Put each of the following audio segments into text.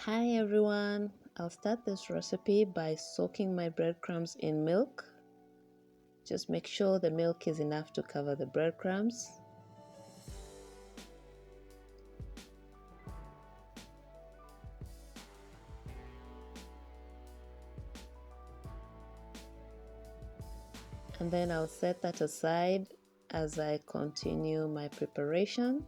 Hi everyone, I'll start this recipe by soaking my breadcrumbs in milk. Just make sure the milk is enough to cover the breadcrumbs. And then I'll set that aside as I continue my preparation.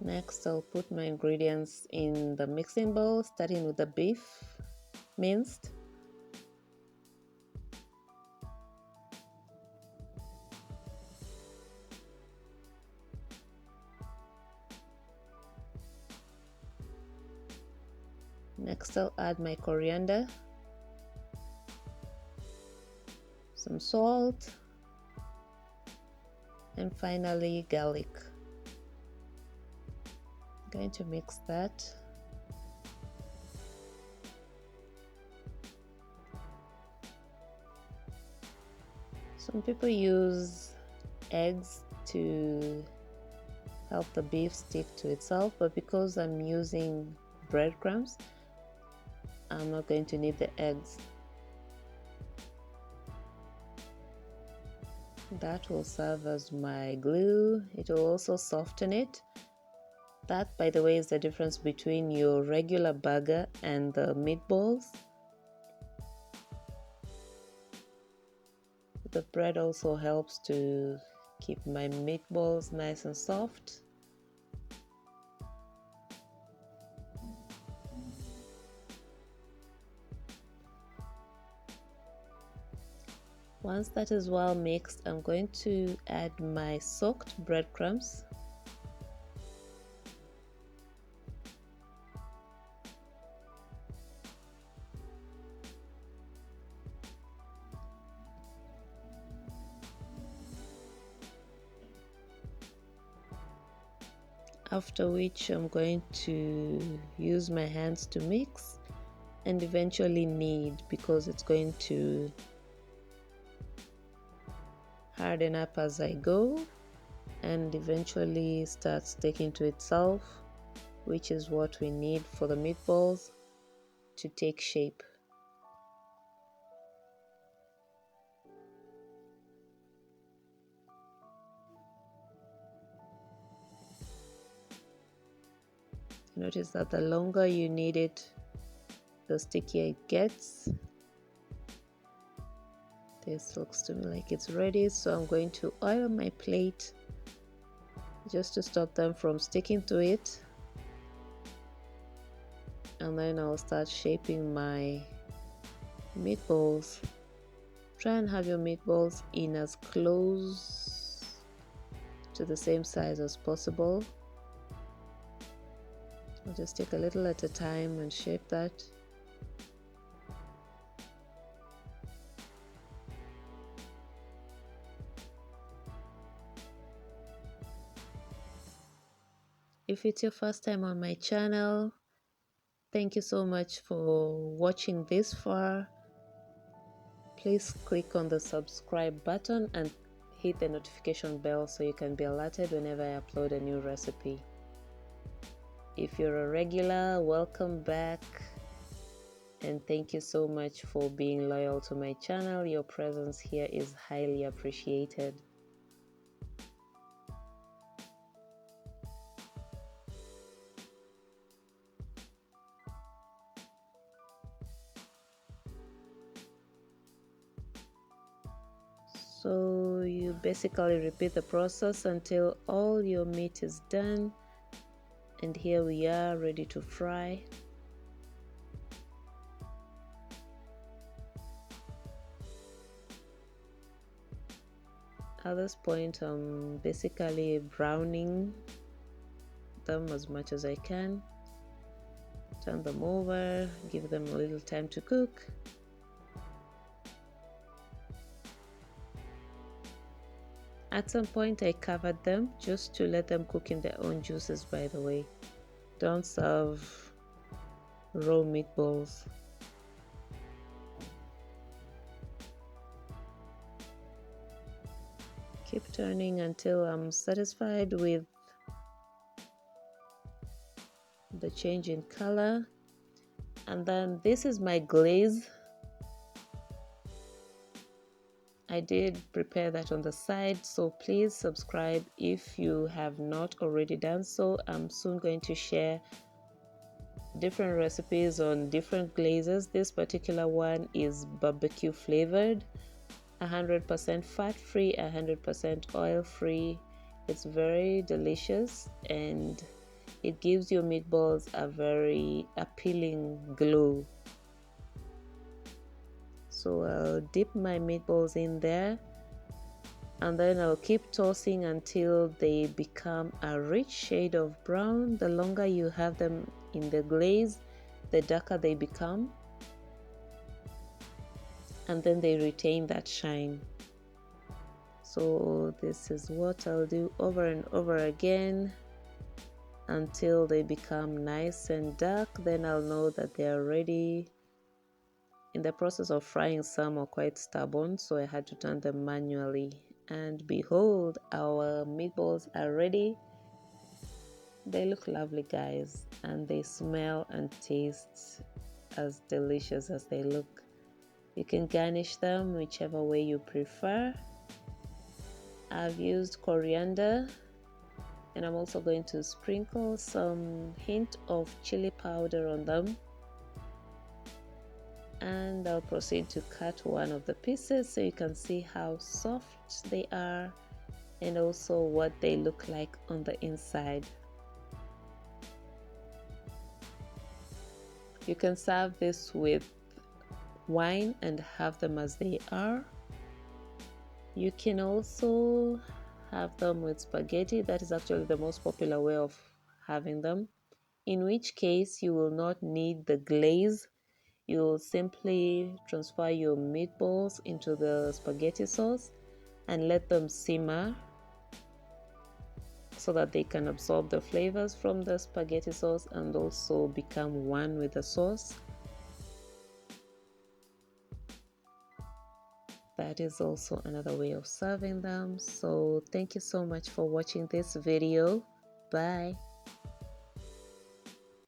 Next, I'll put my ingredients in the mixing bowl, starting with the beef minced. Next, I'll add my coriander, some salt, and finally garlic. I'm going to mix that. Some people use eggs to help the beef stick to itself, but because I'm using breadcrumbs, I'm not going to need the eggs. That will serve as my glue. It will also soften it. That, by the way, is the difference between your regular burger and the meatballs. The bread also helps to keep my meatballs nice and soft. Once that is well mixed, I'm going to add my soaked breadcrumbs. After which I'm going to use my hands to mix and eventually knead, because it's going to harden up as I go and eventually start sticking to itself, which is what we need for the meatballs to take shape. Notice that the longer you knead it, the stickier it gets. This looks to me like it's ready, so I'm going to oil my plate just to stop them from sticking to it. And then I'll start shaping my meatballs. Try and have your meatballs in as close to the same size as possible. I'll just take a little at a time and shape that. If it's your first time on my channel, thank you so much for watching this far. Please click on the subscribe button and hit the notification bell so you can be alerted whenever I upload a new recipe. If you're a regular, welcome back, and thank you so much for being loyal to my channel. Your presence here is highly appreciated. So you basically repeat the process until all your meat is done, and here we are ready to fry. At this point, I'm basically browning them as much as I can. Turn them over, give them a little time to cook. At some point I covered them just to let them cook in their own juices, by the way. Don't serve raw meatballs. keep turning until I'm satisfied with the change in color. And then this is my glaze. I did prepare that on the side, so please subscribe if you have not already done so. I'm soon going to share different recipes on different glazes. This particular one is barbecue flavored, 100% fat free, 100% oil free. It's very delicious and it gives your meatballs a very appealing glow. So I'll dip my meatballs in there and then I'll keep tossing until they become a rich shade of brown. The longer you have them in the glaze, the darker they become, and then they retain that shine. So this is what I'll do over and over again until they become nice and dark. Then I'll know that they are ready. In the process of frying, some are quite stubborn, so I had to turn them manually. And behold, our meatballs are ready. They look lovely, guys, and they smell and taste as delicious as they look. You can garnish them whichever way you prefer. I've used coriander, and I'm also going to sprinkle some hint of chili powder on them. And I'll proceed to cut one of the pieces so you can see how soft they are and also what they look like on the inside. You can serve this with wine and have them as they are. You can also have them with spaghetti. That is actually the most popular way of having them, in which case you will not need the glaze. You'll simply transfer your meatballs into the spaghetti sauce and let them simmer so that they can absorb the flavors from the spaghetti sauce and also become one with the sauce. That is also another way of serving them. So thank you so much for watching this video. Bye.